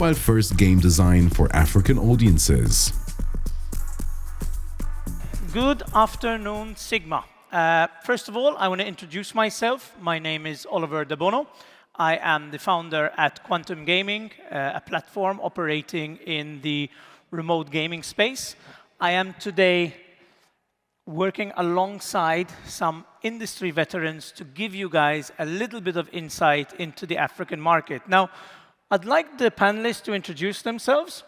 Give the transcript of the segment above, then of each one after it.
mobile-first game design for African audiences. Good afternoon, Sigma. First of all, I want to introduce myself. My name is Oliver De Bono. I am the founder at Quantum Gaming, a platform operating in the remote gaming space. I am today working alongside some industry veterans to give you guys a little bit of insight into the African market. Now, I'd like the panelists to introduce themselves.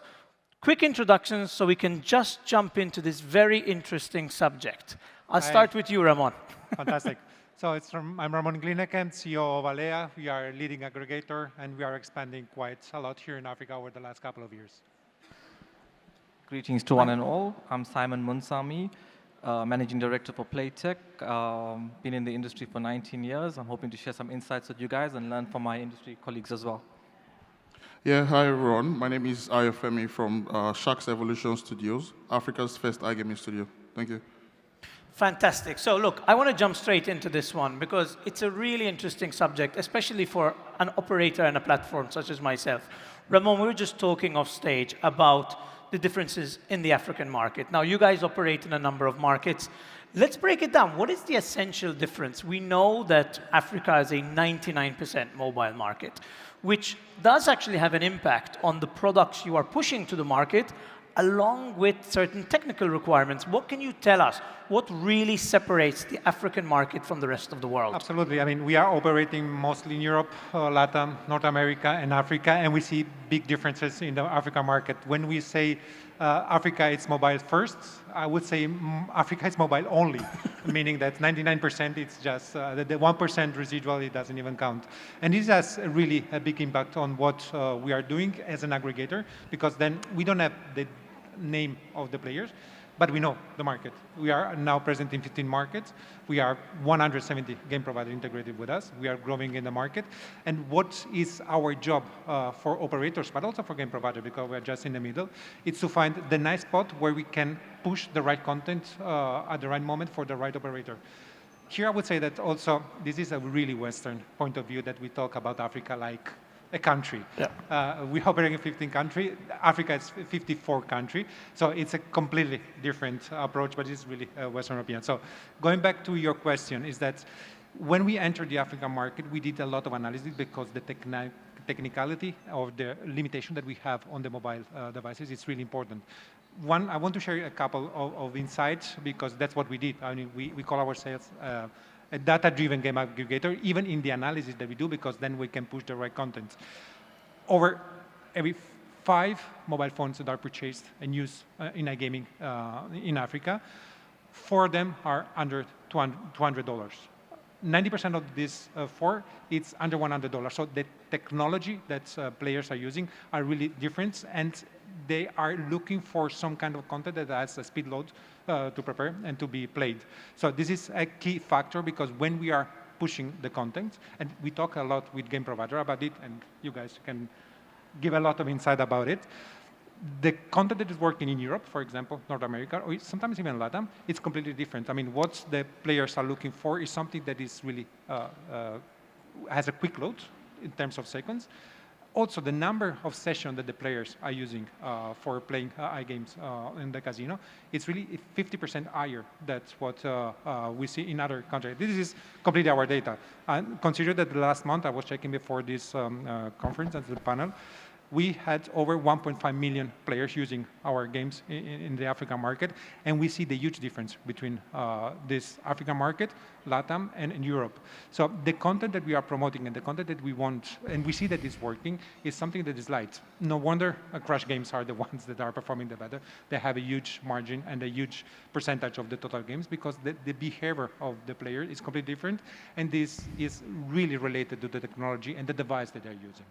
Quick introductions so we can just jump into this very interesting subject. I'll start with you, Ramon. Fantastic. So I'm Ramon Glieneke, CEO of Alea. We are a leading aggregator, and we are expanding quite a lot here in Africa over the last couple of years. Greetings to one and all. I'm Simon Munsamy, Managing Director for Playtech. Been in the industry for 19 years. I'm hoping to share some insights with you guys and learn from my industry colleagues as well. Yeah, hi everyone. My name is Ayofemi from Sharks Evolution Studios, Africa's first iGaming studio. Thank you. Fantastic. So look, I want to jump straight into this one because it's a really interesting subject, especially for an operator and a platform such as myself. Ramon, we were just talking off stage about the differences in the African market. Now, you guys operate in a number of markets. Let's break it down. What is the essential difference? We know that Africa is a 99% mobile market, which does actually have an impact on the products you are pushing to the market, along with certain technical requirements. What can you tell us? What really separates the African market from the rest of the world? Absolutely. I mean, we are operating mostly in Europe, Latin, North America, and Africa, and we see big differences in the Africa market. When we say Africa is mobile first, I would say Africa is mobile only, meaning that 99% it's just the 1% residual, it doesn't even count. And this has really a big impact on what we are doing as an aggregator, because then we don't have the name of the players, but we know the market. We are now present in 15 markets. We are 170 game providers integrated with us. We are growing in the market. And what is our job for operators, but also for game providers, because we're just in the middle, it's to find the nice spot where we can push the right content at the right moment for the right operator. Here I would say that also, this is a really Western point of view that we talk about Africa like a country. Yeah. We operate in 15 countries. Africa is 54 countries. So it's a completely different approach, but it's really Western European. So going back to your question is that when we entered the African market, we did a lot of analysis because the technicality of the limitation that we have on the mobile devices is really important. One, I want to share a couple of insights because that's what we did. I mean, we call ourselves a data-driven game aggregator, even in the analysis that we do, because then we can push the right content. Over every 5 mobile phones that are purchased and used in iGaming in Africa, 4 of them are under $200. 90% of these 4, it's under $100. So the technology that players are using are really different, and they are looking for some kind of content that has a speed load to prepare and to be played. So this is a key factor, because when we are pushing the content, and we talk a lot with game provider about it, and you guys can give a lot of insight about it, the content that is working in Europe, for example, North America, or sometimes even Latin, it's completely different. I mean, what the players are looking for is something that is really has a quick load in terms of seconds. Also, the number of sessions that the players are using for playing iGames in the casino, it's really 50% higher. That's what we see in other countries. This is completely our data. And consider that the last month, I was checking before this conference and the panel, we had over 1.5 million players using our games in the African market, and we see the huge difference between this African market, LATAM, and in Europe. So the content that we are promoting and the content that we want, and we see that it's working, is something that is light. No wonder Crash games are the ones that are performing the better. They have a huge margin and a huge percentage of the total games, because the behavior of the player is completely different, and this is really related to the technology and the device that they're using.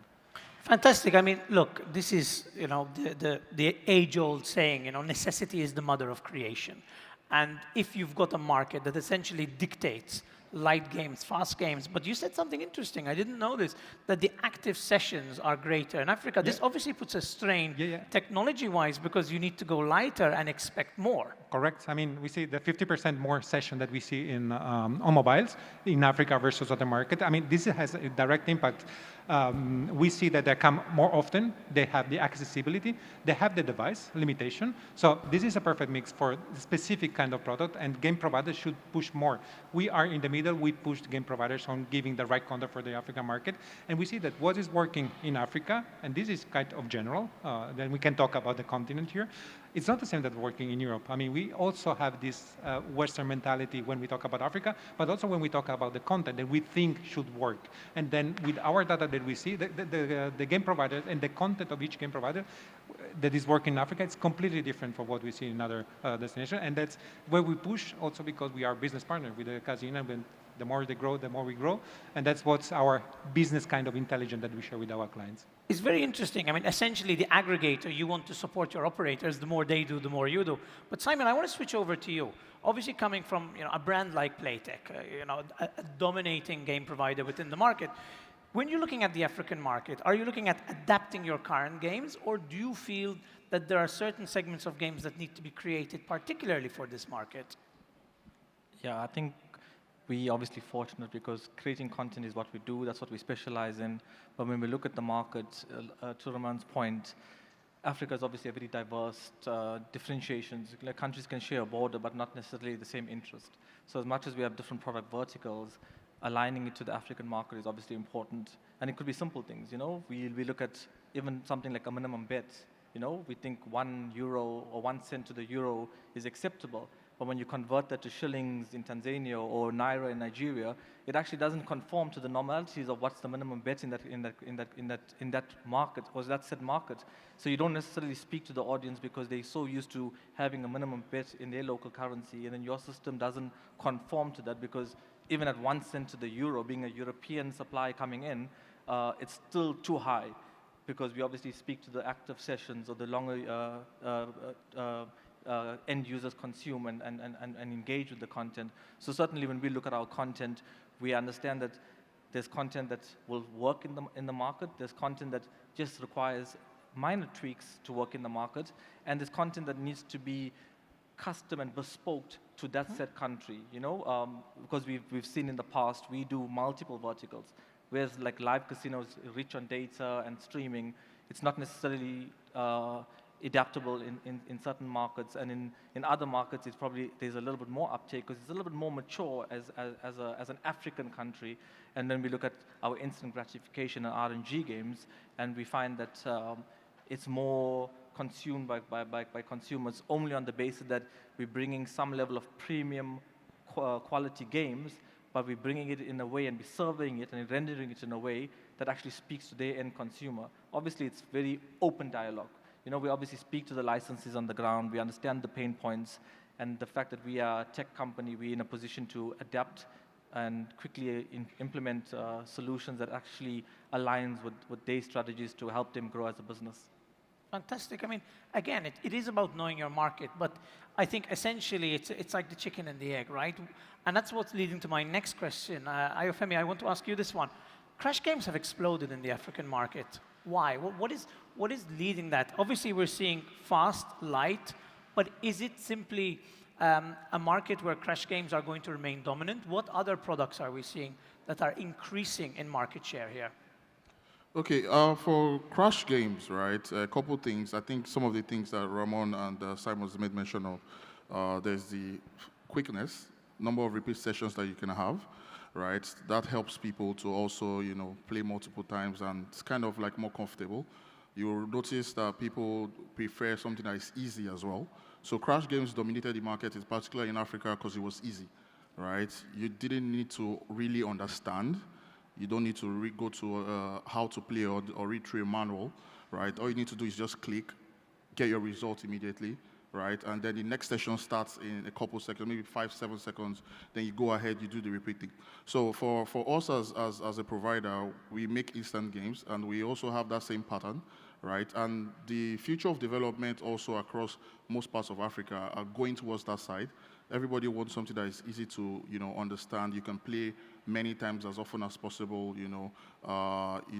Fantastic. I mean, look, this is, the age-old saying, necessity is the mother of creation. And if you've got a market that essentially dictates light games, fast games, but you said something interesting, I didn't know this, that the active sessions are greater in Africa. This obviously puts a strain technology-wise, because you need to go lighter and expect more. Correct. I mean, we see the 50% more session that we see in on mobiles in Africa versus other market. I mean, this has a direct impact. We see that they come more often, they have the accessibility, they have the device limitation. So this is a perfect mix for a specific kind of product, and game providers should push more. We are in the middle, we push the game providers on giving the right content for the African market, and we see that what is working in Africa, and this is kind of general, then we can talk about the continent here, it's not the same that working in Europe. I mean, we also have this Western mentality when we talk about Africa, but also when we talk about the content that we think should work. And then with our data that we see, the game provider and the content of each game provider that is working in Africa, it's completely different from what we see in other destinations. And that's where we push also because we are business partner with the casino. And the more they grow, the more we grow. And that's what's our business kind of intelligence that we share with our clients. It's very interesting. I mean, essentially, the aggregator, you want to support your operators. The more they do, the more you do. But Simon, I want to switch over to you. Obviously, coming from a brand like Playtech, a dominating game provider within the market, when you're looking at the African market, are you looking at adapting your current games, or do you feel that there are certain segments of games that need to be created particularly for this market? Yeah, I think we obviously fortunate because creating content is what we do, that's what we specialize in. But when we look at the market, to Ramon's point, Africa is obviously a very diverse differentiations. Like countries can share a border, but not necessarily the same interest. So as much as we have different product verticals, aligning it to the African market is obviously important. And it could be simple things, We look at even something like a minimum bet. We think €1 or 1 cent to the euro is acceptable. But when you convert that to shillings in Tanzania or naira in Nigeria, it actually doesn't conform to the normalities of what's the minimum bet in that market or that said market. So you don't necessarily speak to the audience because they're so used to having a minimum bet in their local currency, and then your system doesn't conform to that because even at 1 cent to the euro, being a European supply coming in, it's still too high because we obviously speak to the active sessions or the longer end users consume and engage with the content. So certainly when we look at our content, we understand that there's content that will work in the market, there's content that just requires minor tweaks to work in the market, and there's content that needs to be custom and bespoke to that said country, because we've seen in the past, we do multiple verticals, whereas like live casinos rich on data and streaming, it's not necessarily adaptable in certain markets, and in other markets it's probably there's a little bit more uptake because it's a little bit more mature as an African country. And then we look at our instant gratification and RNG games, and we find that it's more consumed by consumers only on the basis that we're bringing some level of premium quality games, but we're bringing it in a way and we're serving it and rendering it in a way that actually speaks to their end consumer. Obviously, it's very open dialogue. We obviously speak to the licenses on the ground, we understand the pain points, and the fact that we are a tech company, we're in a position to adapt and quickly implement solutions that actually aligns with their strategies to help them grow as a business. Fantastic. I mean, again, it is about knowing your market, but I think essentially it's like the chicken and the egg, right? And that's what's leading to my next question. Ayofemi, I want to ask you this one. Crash games have exploded in the African market. Why? What is leading that? Obviously, we're seeing fast, light, but is it simply a market where crash games are going to remain dominant? What other products are we seeing that are increasing in market share here? Okay, for crash games, right, a couple things. I think some of the things that Ramon and Simon made mention of, there's the quickness, number of repeat sessions that you can have, right? That helps people to also, play multiple times, and it's kind of like more comfortable. You'll notice that people prefer something that is easy as well. So crash games dominated the market, particularly in Africa, because it was easy, right? You didn't need to really understand. You don't need to go to how to play or read through a manual, right? All you need to do is just click, get your result immediately, right? And then the next session starts in a couple seconds, maybe 5-7 seconds. Then you go ahead, you do the repeating. So for us as a provider, we make instant games, and we also have that same pattern, right? And the future of development also across most parts of Africa are going towards that side. Everybody wants something that is easy to, understand. You can play many times as often as possible. You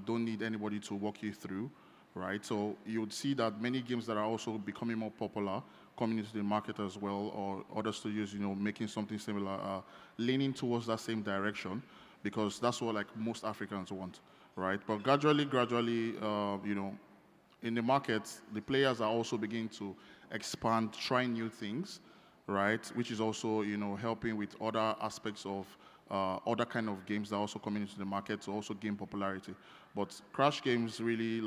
don't need anybody to walk you through, right? So you would see that many games that are also becoming more popular coming into the market as well, or other studios, making something similar, leaning towards that same direction, because that's what like most Africans want, right? But gradually, in the market, the players are also beginning to expand, try new things, right? Which is also, helping with other aspects of other kind of games that are also coming into the market to also gain popularity. But Crash games really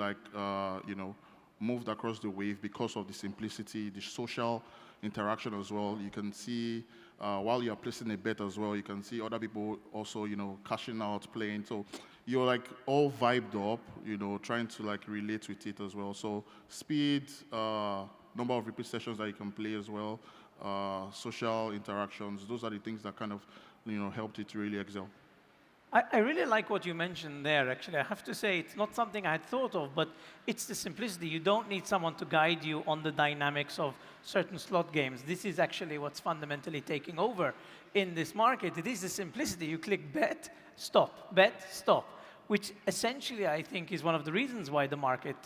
moved across the wave because of the simplicity, the social interaction as well. You can see while you're placing a bet as well, you can see other people also, cashing out, playing. So you're like all vibed up, trying to like relate with it as well. So speed, number of repeat sessions that you can play as well, social interactions, those are the things that kind of, helped it to really excel. I really like what you mentioned there, actually. I have to say, it's not something I had thought of, but it's the simplicity. You don't need someone to guide you on the dynamics of certain slot games. This is actually what's fundamentally taking over in this market. It is the simplicity. You click bet, stop, which essentially I think is one of the reasons why the market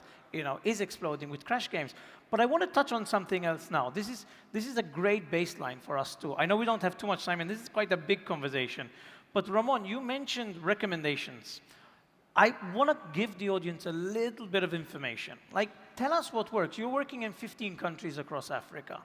is exploding with Crash games. But I want to touch on something else now. This is a great baseline for us too. I know we don't have too much time, and this is quite a big conversation. But Ramon, you mentioned recommendations. I want to give the audience a little bit of information. Like, tell us what works. You're working in 15 countries across Africa.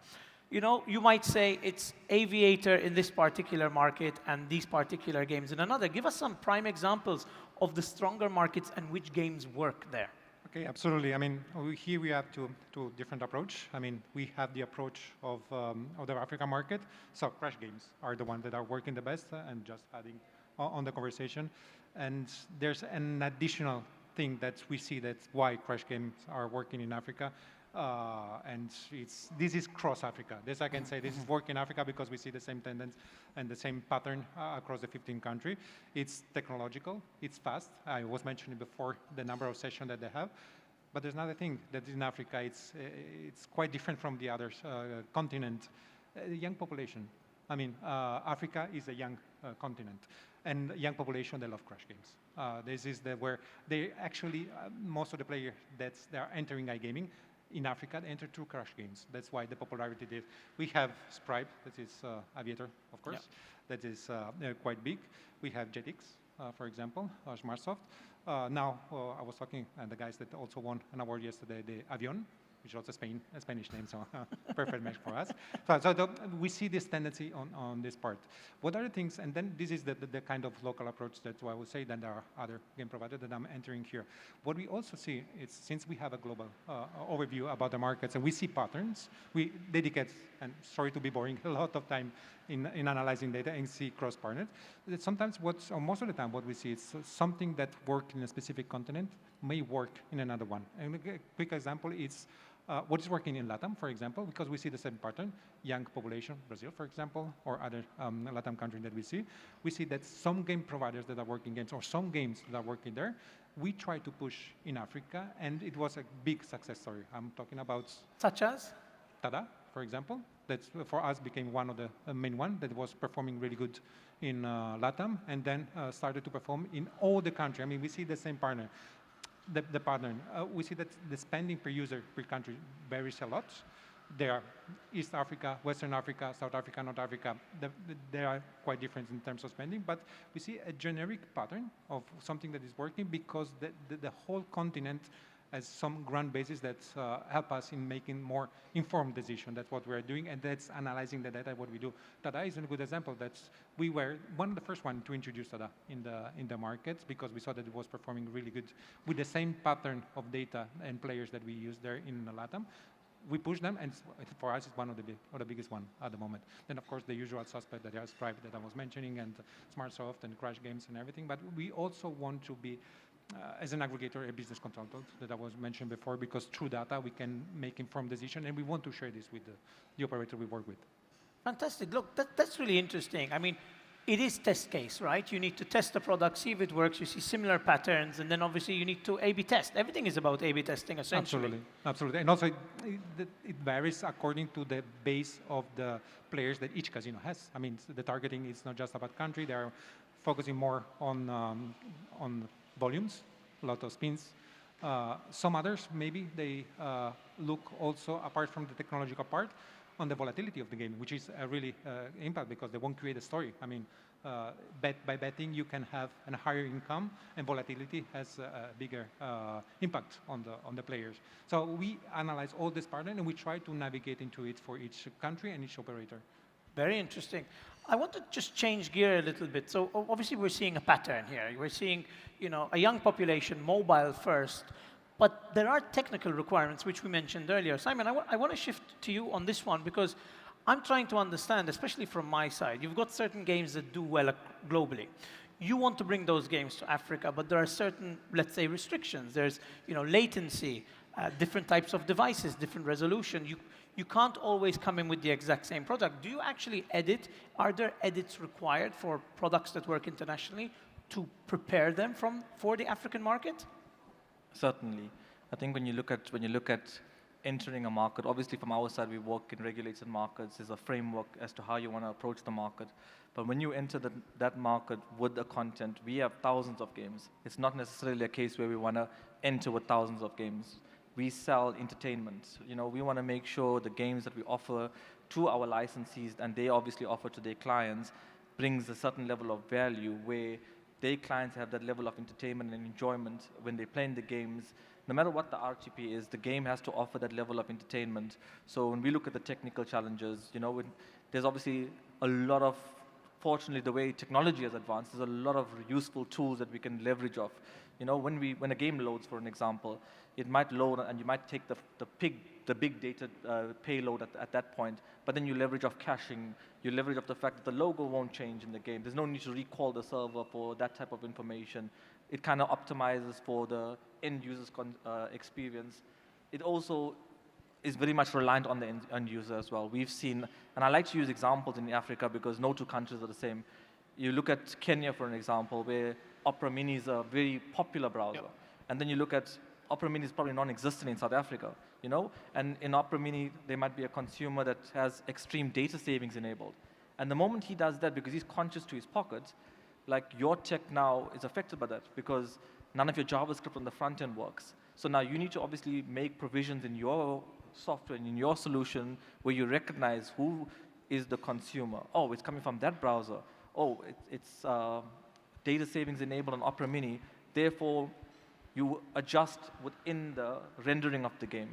You might say it's Aviator in this particular market and these particular games in another. Give us some prime examples of the stronger markets and which games work there. Okay, absolutely. I mean, here we have two different approach. I mean, we have the approach of the Africa market. So Crash games are the ones that are working the best, and just adding on the conversation. And there's an additional thing that we see that's why Crash games are working in Africa. And this is cross Africa. This I can say, this is work in Africa because we see the same tendency and the same pattern across the 15 countries. It's technological, it's fast. I was mentioning before the number of sessions that they have. But there's another thing that in Africa, it's quite different from the other continent. The young population. I mean, Africa is a young continent. And young population, they love Crash games. This is where they actually, most of the players that they are entering iGaming, in Africa, they enter through Crash games. That's why the popularity did. We have Stripe, that is Aviator, of course, that is quite big. We have Jetix, for example, Smartsoft. Now, I was talking, and the guys that also won an award yesterday, the Avion, which is also a Spanish name, so perfect match for us. So we see this tendency on this part. What are the things, and then this is the kind of local approach that I would say that there are other game providers that I'm entering here. What we also see is, since we have a global overview about the markets and we see patterns, we dedicate, and sorry to be boring, a lot of time in analyzing data and see cross-partners. Sometimes or most of the time what we see is something that worked in a specific continent may work in another one. And a quick example is what is working in LATAM, for example, because we see the same pattern, young population, Brazil, for example, or other LATAM countries that we see that some game providers that are working games, or some games that are working there, we try to push in Africa, and it was a big success story. I'm talking about... Such as? Tada, for example, that for us became one of the main one that was performing really good in LATAM, and then started to perform in all the country. I mean, we see the same partner. The partner. We see that the spending per user per country varies a lot. There are East Africa, Western Africa, South Africa, North Africa. They are quite different in terms of spending, but we see a generic pattern of something that is working because the whole continent has some ground bases that help us in making more informed decisions. That's what we're doing, and that's analyzing the data, what we do. Tada is a good example. We were one of the first ones to introduce Tada in the markets because we saw that it was performing really good with the same pattern of data and players that we use there in LATAM. We push them, and for us, it's one of the biggest one at the moment. Then, of course, the usual suspect that are Stripe that I was mentioning, and Smartsoft and Crash Games and everything. But we also want to be, as an aggregator, a business consultant that I was mentioned before, because through data we can make informed decision, and we want to share this with the operator we work with. Fantastic. Look, that's really interesting. I mean, it is test case, right? You need to test the product, see if it works, you see similar patterns, and then obviously you need to A/B test. Everything is about A/B testing, essentially. Absolutely. And also, it varies according to the base of the players that each casino has. I mean, the targeting is not just about country. They are focusing more on volumes, a lot of spins. Some others, maybe they look also, apart from the technological part, on the volatility of the game, which is a really impact because they won't create a story. I mean, by betting, you can have a higher income, and volatility has a bigger impact on the players. So we analyze all this pattern, and we try to navigate into it for each country and each operator. Very interesting. I want to just change gear a little bit. So obviously we're seeing a pattern here. We're seeing, a young population, mobile first, but there are technical requirements which we mentioned earlier. Simon, I want to shift to you on this one because I'm trying to understand, especially from my side, you've got certain games that do well globally. You want to bring those games to Africa, but there are certain, let's say, restrictions. There's, latency, different types of devices, different resolution. You can't always come in with the exact same product. Do you actually edit? Are there edits required for products that work internationally to prepare them for the African market? Certainly. I think when you look at entering a market, obviously from our side we work in regulated markets. There's a framework as to how you want to approach the market. But when you enter that market with the content, we have thousands of games. It's not necessarily a case where we want to enter with thousands of games. We sell entertainment. We want to make sure the games that we offer to our licensees and they obviously offer to their clients brings a certain level of value where their clients have that level of entertainment and enjoyment when they're playing the games. No matter what the RTP is, the game has to offer that level of entertainment. So when we look at the technical challenges, there's obviously a lot of, fortunately, the way technology has advanced, there's a lot of useful tools that we can leverage off. When a game loads, for an example, it might load and you might take the big data payload at that point, but then you leverage off caching, you leverage off the fact that the logo won't change in the game. There's no need to recall the server for that type of information. It kind of optimizes for the end user's experience. It also is very much reliant on the end user as well. We've seen, and I like to use examples in Africa because no two countries are the same. You look at Kenya, for an example, where Opera Mini is a very popular browser. Yep. And then you look at Opera Mini is probably non-existent in South Africa, And in Opera Mini, there might be a consumer that has extreme data savings enabled. And the moment he does that, because he's conscious to his pockets, like your tech now is affected by that because none of your JavaScript on the front end works. So now you need to obviously make provisions in your software and in your solution where you recognize who is the consumer. Oh, it's coming from that browser. Oh, it's data savings enabled on Opera Mini. Therefore, you adjust within the rendering of the game,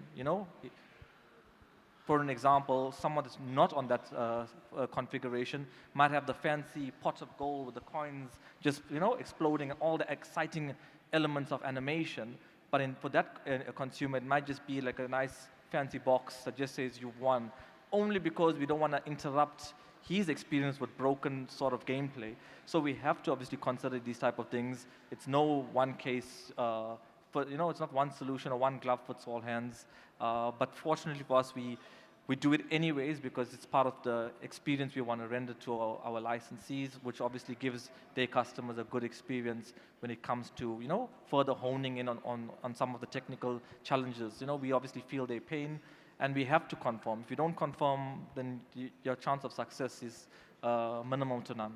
For an example, someone that's not on that configuration might have the fancy pot of gold with the coins just, exploding and all the exciting elements of animation. But for that consumer, it might just be like a nice fancy box that just says you've won, only because we don't want to interrupt his experience with broken sort of gameplay. So we have to obviously consider these type of things. It's no one case, it's not one solution or one glove fits all hands. But fortunately for us, we do it anyways because it's part of the experience we want to render to our licensees, which obviously gives their customers a good experience when it comes to, further honing in on some of the technical challenges. We obviously feel their pain and we have to conform. If you don't conform, then your chance of success is minimum to none.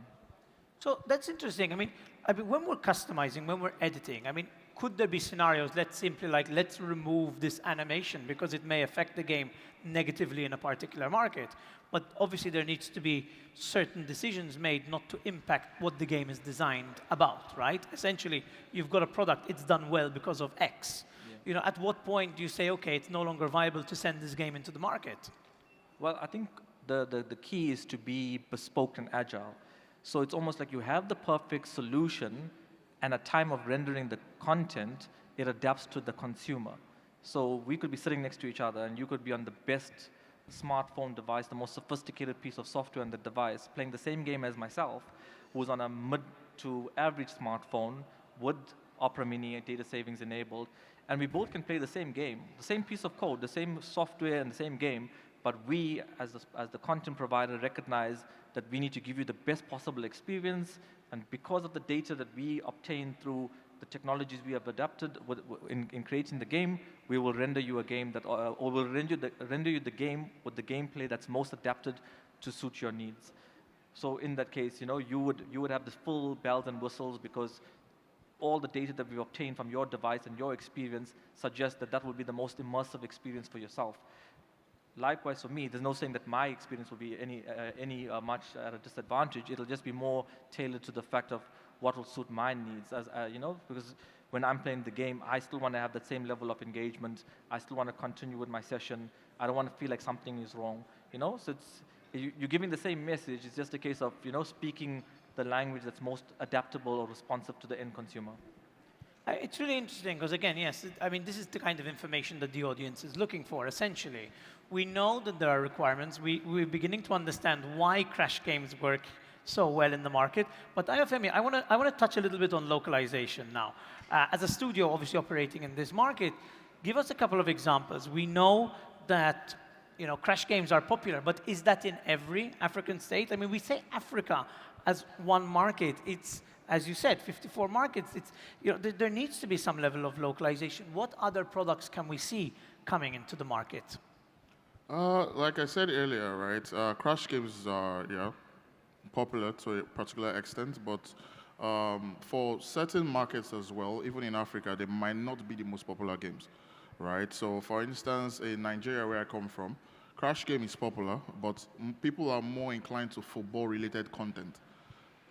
So that's interesting. I mean, when we're customizing, when we're editing, could there be scenarios, let's remove this animation because it may affect the game negatively in a particular market. But obviously there needs to be certain decisions made not to impact what the game is designed about, right? Essentially, you've got a product, it's done well because of X. Yeah. At what point do you say, okay, it's no longer viable to send this game into the market? Well, I think the key is to be bespoke and agile. So it's almost like you have the perfect solution, and at time of rendering the content, it adapts to the consumer. So we could be sitting next to each other, and you could be on the best smartphone device, the most sophisticated piece of software on the device, playing the same game as myself, who's on a mid to average smartphone with Opera Mini data savings enabled, and we both can play the same game, the same piece of code, the same software and the same game, but we, as the content provider, recognize that we need to give you the best possible experience, and because of the data that we obtain through the technologies we have adapted in creating the game, we will render you a game that, or will render you the game with the gameplay that's most adapted to suit your needs. So in that case, you would have the full bells and whistles because all the data that we've obtained from your device and your experience suggests that that will be the most immersive experience for yourself. Likewise, for me, there's no saying that my experience will be any much at a disadvantage. It'll just be more tailored to the fact of what will suit my needs, as you know, because when I'm playing the game, I still want to have that same level of engagement. I still want to continue with my session. I don't want to feel like something is wrong, you know. So you're giving the same message. It's just a case of, you know, speaking the language that's most adaptable or responsive to the end consumer. It's really interesting because, again, yes, I mean, this is the kind of information that the audience is looking for, essentially. We know that there are requirements. We're beginning to understand why crash games work so well in the market. But Ayofemi, I want to touch a little bit on localization now. As a studio, obviously operating in this market, give us a couple of examples. We know that, you know, crash games are popular, but is that in every African state? I mean, we say Africa as one market. It's, as you said, 54 markets. It's, you know, there needs to be some level of localization. What other products can we see coming into the market? Like I said earlier, right? Crash games are popular to a particular extent, but for certain markets as well, even in Africa, they might not be the most popular games, right? So, for instance, in Nigeria, where I come from, crash game is popular, but people are more inclined to football-related content,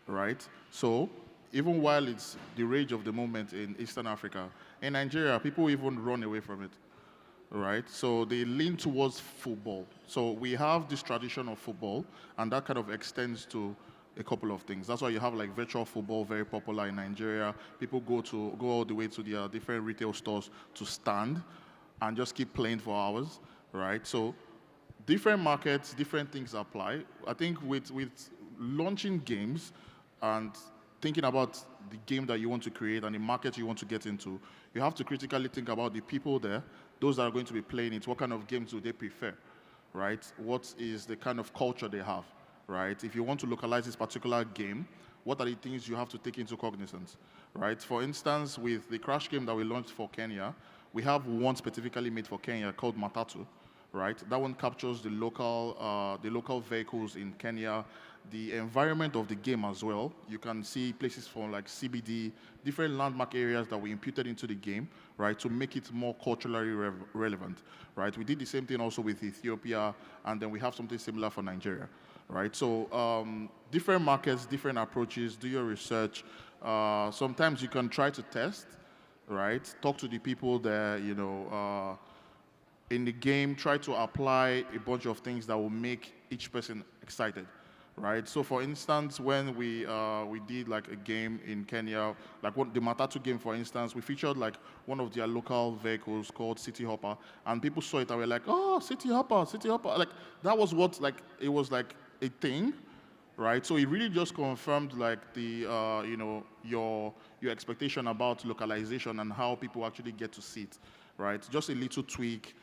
right? So, even while it's the rage of the moment in Eastern Africa, in Nigeria, people even run away from it, right? So they lean towards football. So we have this tradition of football, and that kind of extends to a couple of things. That's why you have like virtual football, very popular in Nigeria. People go all the way to their different retail stores to stand and just keep playing for hours, right? So different markets, different things apply. I think with launching games and thinking about the game that you want to create and the market you want to get into, you have to critically think about the people there, those that are going to be playing it, what kind of games do they prefer, right? What is the kind of culture they have, right? If you want to localize this particular game, what are the things you have to take into cognizance, right? For instance, with the crash game that we launched for Kenya, we have one specifically made for Kenya called Matatu, right? That one captures the local vehicles in Kenya, the environment of the game as well. You can see places from like CBD, different landmark areas that we imputed into the game, right, to make it more culturally relevant, right? We did the same thing also with Ethiopia, and then we have something similar for Nigeria, right? So different markets, different approaches, do your research. Sometimes you can try to test, right? Talk to the people there, you know, in the game, try to apply a bunch of things that will make each person excited, right? So for instance, when we did like a game in Kenya, like the Matatu game, for instance, we featured like one of their local vehicles called City Hopper, and people saw it and were like, oh, City Hopper, City Hopper. Like that was what, like, it was like a thing, right? So it really just confirmed like the, you know, your expectation about localization and how people actually get to see it, right? Just a little tweak,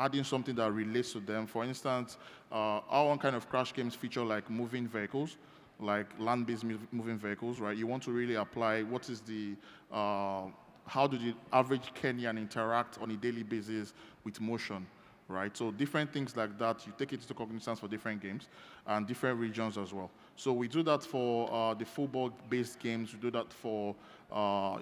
adding something that relates to them. For instance, our own kind of crash games feature like moving vehicles, like land-based moving vehicles, right? You want to really apply what is the, how do the average Kenyan interact on a daily basis with motion, right? So different things like that, you take it into cognizance for different games and different regions as well. So we do that for the football-based games. We do that for,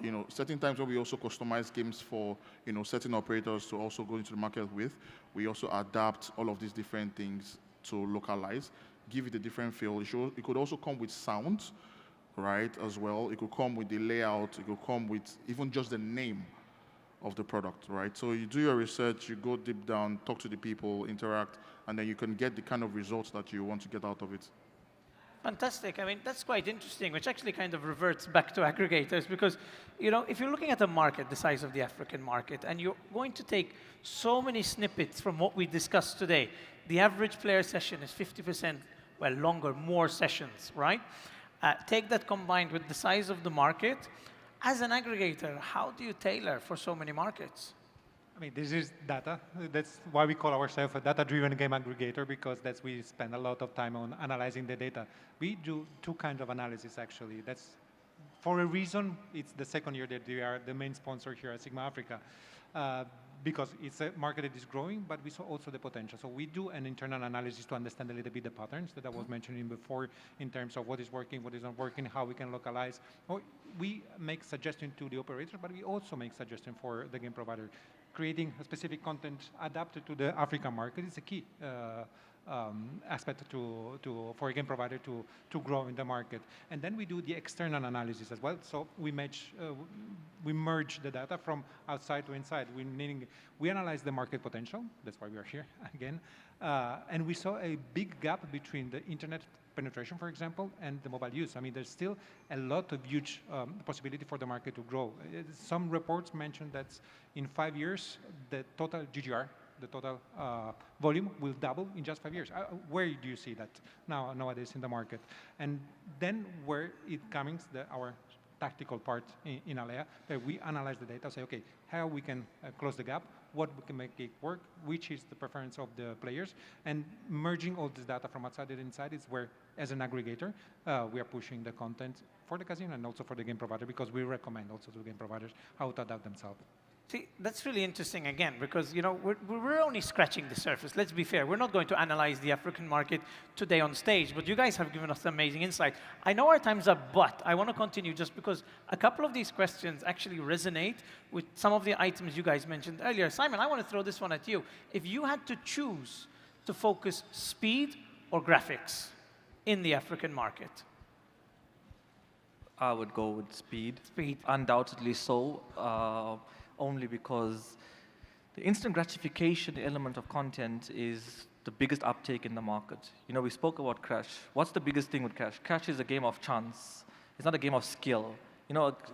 you know, certain times where we also customize games for, you know, certain operators to also go into the market with. We also adapt all of these different things to localize, give it a different feel. It could also come with sounds, right, as well. It could come with the layout. It could come with even just the name of the product, right? So you do your research, you go deep down, talk to the people, interact, and then you can get the kind of results that you want to get out of it. Fantastic. I mean, that's quite interesting, which actually kind of reverts back to aggregators because, you know, if you're looking at a market the size of the African market and you're going to take so many snippets from what we discussed today, the average player session is 50%, well, longer, more sessions, right? Take that combined with the size of the market. As an aggregator, how do you tailor for so many markets? I mean, this is data. That's why we call ourselves a data-driven game aggregator, because we spend a lot of time on analyzing the data. We do two kinds of analysis, actually. That's, for a reason, it's the second year that we are the main sponsor here at Sigma Africa, because it's a market that is growing, but we saw also the potential. So we do an internal analysis to understand a little bit the patterns that I was mentioning before in terms of what is working, what is not working, how we can localize. We make suggestions to the operator, but we also make suggestions for the game provider. creating a specific content adapted to the African market is a key aspect for a game provider to grow in the market. And then we do the external analysis as well. So we merge the data from outside to inside. Meaning we analyze the market potential. That's why we are here again. And we saw a big gap between the internet penetration, for example, and the mobile use. I mean, there's still a lot of huge possibility for the market to grow. Some reports mention that in 5 years, the total GGR, the total volume will double in just 5 years. Where do you see that nowadays in the market? And then where it comes, our tactical part in Alea, that we analyze the data, say, okay, how we can close the gap, what we can make it work, which is the preference of the players, and merging all this data from outside and inside is where, as an aggregator, we are pushing the content for the casino and also for the game provider, because we recommend also to game providers how to adapt themselves. See, that's really interesting again, because we're only scratching the surface. Let's be fair. We're not going to analyze the African market today on stage, but you guys have given us amazing insight. I know our time's up, but I want to continue just because a couple of these questions actually resonate with some of the items you guys mentioned earlier. Simon, I want to throw this one at you. If you had to choose to focus speed or graphics in the African market? I would go with speed. Speed. Undoubtedly so. Only because the instant gratification element of content is the biggest uptake in the market. We spoke about Crash. What's the biggest thing with Crash? Crash is a game of chance. It's not a game of skill.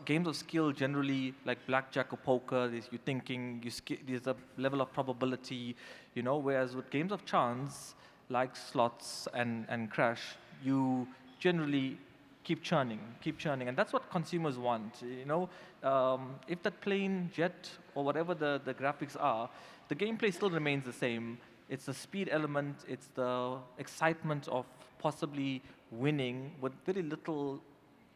Games of skill generally, like blackjack or poker, you're thinking, there's a level of probability, whereas with games of chance, like slots and Crash, you generally keep churning, and that's what consumers want. If that plane, jet, or whatever the graphics are, the gameplay still remains the same. It's the speed element, it's the excitement of possibly winning with very little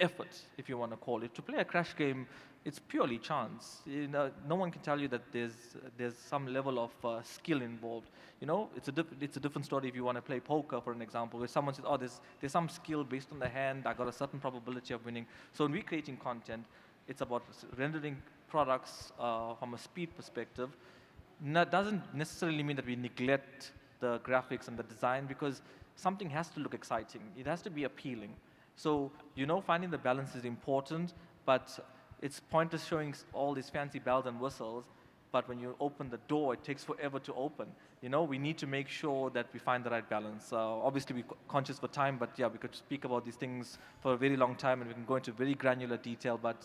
effort, if you want to call it. To play a Crash game, it's purely chance. No one can tell you that there's some level of skill involved. It's a different story if you want to play poker, for an example, where someone says, oh, there's some skill based on the hand, I got a certain probability of winning. So when we're creating content, it's about rendering products from a speed perspective. That doesn't necessarily mean that we neglect the graphics and the design, because something has to look exciting. It has to be appealing. So, finding the balance is important, but it's pointless showing all these fancy bells and whistles, but when you open the door, it takes forever to open. We need to make sure that we find the right balance. Obviously, we're conscious for time, but yeah, we could speak about these things for a very long time, and we can go into very granular detail, but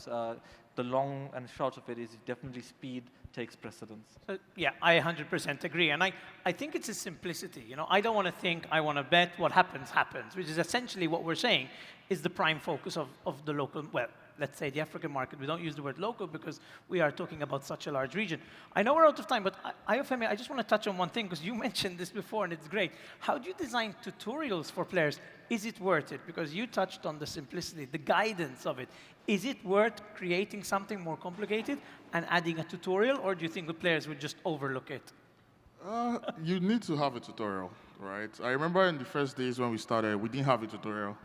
the long and short of it is definitely speed takes precedence. Yeah, I 100% agree. And I think it's a simplicity. I don't want to think, I want to bet, what happens, happens, which is essentially what we're saying is the prime focus of the local, well, let's say the African market. We don't use the word local because we are talking about such a large region. I know we're out of time, but Ayofemi, I just want to touch on one thing, because you mentioned this before and it's great. How do you design tutorials for players? Is it worth it? Because you touched on the simplicity, the guidance of it. Is it worth creating something more complicated and adding a tutorial, or do you think the players would just overlook it? You need to have a tutorial, right? I remember in the first days when we started, we didn't have a tutorial,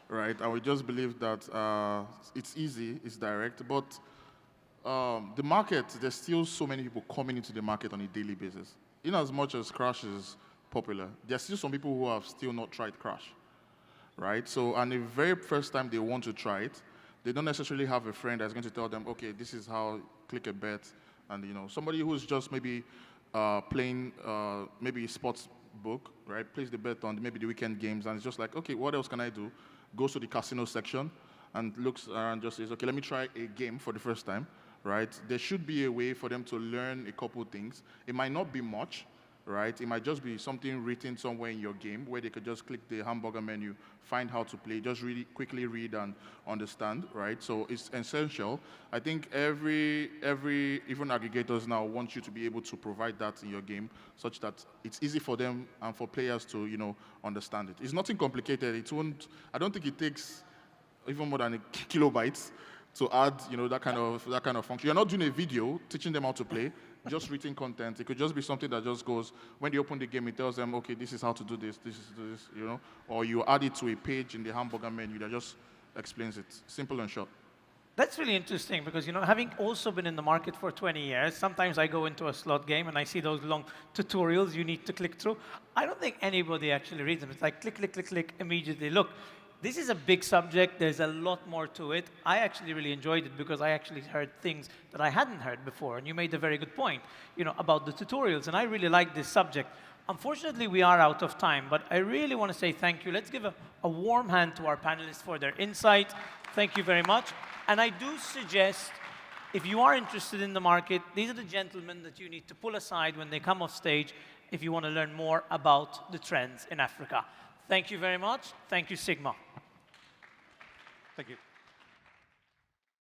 right? And we just believed that it's easy, it's direct, but the market, there's still so many people coming into the market on a daily basis. In as much as Crash is popular, there's still some people who have still not tried Crash, right? So, and the very first time they want to try it, they don't necessarily have a friend that's going to tell them, okay, this is how, click a bet, and somebody who's just maybe playing maybe a sports book, right? Plays the bet on maybe the weekend games, and it's just like, okay, what else can I do? Goes to the casino section and looks around, just says, okay, let me try a game for the first time, right? There should be a way for them to learn a couple things. It might not be much, right? It might just be something written somewhere in your game where they could just click the hamburger menu, find how to play, just really quickly read and understand, right? So it's essential. I think even aggregators now want you to be able to provide that in your game such that it's easy for them and for players to, understand it. It's nothing complicated. I don't think it takes even more than a kilobytes to add, that kind of function. You're not doing a video teaching them how to play, just written content. It could just be something that just goes, when they open the game, it tells them, okay, this is how to do this, this is this, Or you add it to a page in the hamburger menu that just explains it. Simple and short. That's really interesting because, you know, having also been in the market for 20 years, sometimes I go into a slot game and I see those long tutorials you need to click through. I don't think anybody actually reads them. It's like click, click, click, click, immediately. Look, this is a big subject. There's a lot more to it. I actually really enjoyed it because I actually heard things that I hadn't heard before. And you made a very good point, you know, about the tutorials. And I really like this subject. Unfortunately, we are out of time, but I really want to say thank you. Let's give a warm hand to our panelists for their insight. Thank you very much. And I do suggest, if you are interested in the market, these are the gentlemen that you need to pull aside when they come off stage if you want to learn more about the trends in Africa. Thank you very much. Thank you, Sigma. Thank you.